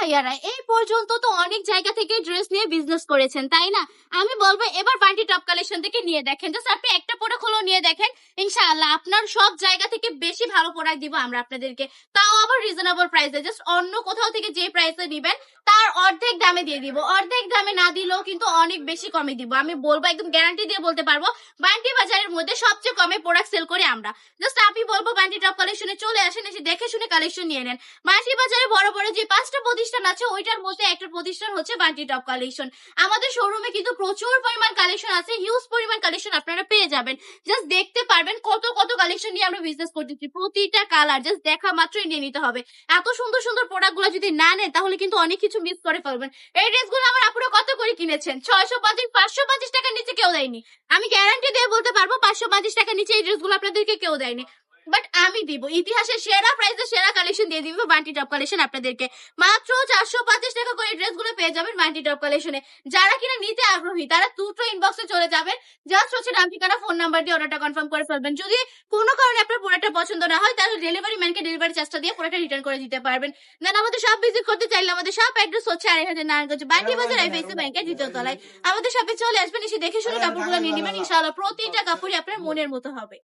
ভাইয়ারা এই পর্যন্ত তো অনেক জায়গা থেকে ড্রেস নিয়ে বিজনেস করেছেন তাই না? আমি বলবো এবার বান্টি টপ কালেকশন থেকে নিয়ে দেখেন, জাস্ট আপনি একটা প্রোডাক্ট হলো নিয়ে দেখেন, ইনশাআল্লাহ আপনার সব জায়গা থেকে বেশি ভালো প্রোডাক্ট দিব আমরা আপনাদেরকে, তাও আবার রিজনেবল প্রাইসে। জাস্ট অন্য কোথাও থেকে যে প্রাইসে দিবেন তার অর্ধেক দামে দিয়ে দিব, অর্ধেক দামে না দিলেও কিন্তু অনেক বেশি কমে দিব। আমি বলবো, একদম গ্যারান্টি দিয়ে বলতে পারবো, বান্টি বাজারের মধ্যে সবচেয়ে কমে প্রোডাক্ট সেল করি আমরা। জাস্ট আমি বলবো বান্টি টপ কালেকশনে চলে আসেন, এসে দেখে শুনে কালেকশন নিয়ে নেন। বান্টি বাজারে বড় বড় যে 5টা প্রতিষ্ঠান আছে ওইটার মধ্যে একটা প্রতিষ্ঠান হচ্ছে বান্টি টপ কালেকশন। আমাদের শোরুমে কিন্তু প্রচুর পরিমাণ কালেকশন আছে, হিউজ পরিমাণ কালেকশন আপনারা পেয়ে যাবেন। জাস্ট দেখতে পারবেন কত কত কালেকশন নিয়ে আমরা বিজনেস করতেছি, প্রতিটা কালার জাস্ট দেখা মাত্রই নিয়ে নিতে হবে। এত সুন্দর সুন্দর প্রোডাক্ট গুলো যদি না নেন তাহলে কিন্তু অনেক কিছু মিস করে ফেলবেন। এই ড্রেসগুলো আমার আপুরা কত করে কিনেছেন? 650, 550 টাকার নিচে কেউ দেয়নি। আমি গ্যারান্টি দিয়ে বলতে পারবো 550 টাকার নিচে এই ড্রেসগুলো আপনাদেরকে কেউ দেয়নি। বাট আমি দিব ইতিহাসের সেরা প্রাইসে সেরা কালেকশন দিয়ে দিব বান্টি টপ কালেকশন আপনাদেরকে। মাত্র 450 টাকা করে ড্রেস গুলো পেয়ে যাবেন বান্টি টপ কালেকশনে। যারা কিনা নিতে আগ্রহী তারা দ্রুত ইনবক্সে চলে যাবেন, জাস্ট হচ্ছে নাম ঠিকানা ফোন নাম্বার দিয়ে অর্ডারটা কনফার্ম করে ফেলবেন। যদি কোনো কারণে আপনার প্রোডাক্টটা পছন্দ না হয় তাহলে ডেলিভারি ম্যানকে ডেলিভারি চার্জটা দিয়ে প্রোডাক্টটা রিটার্ন করে দিতে পারবেন। দেন আমাদের শপ ভিজিট করতে চাইলে আমাদের শপ অ্যাড্রেস হচ্ছে 2500 নারায়ণগঞ্জ বান্টি বাজার আইফাইসি ব্যাংকের দ্বিতীয় তলায়। আমাদের শপে চলে আসবেন, এসে দেখে শুনে কাপড়গুলো নিয়ে নেবেন, ইনশাআল্লাহ প্রতিটা কাপড়ই আপনার মনের মতো হবে।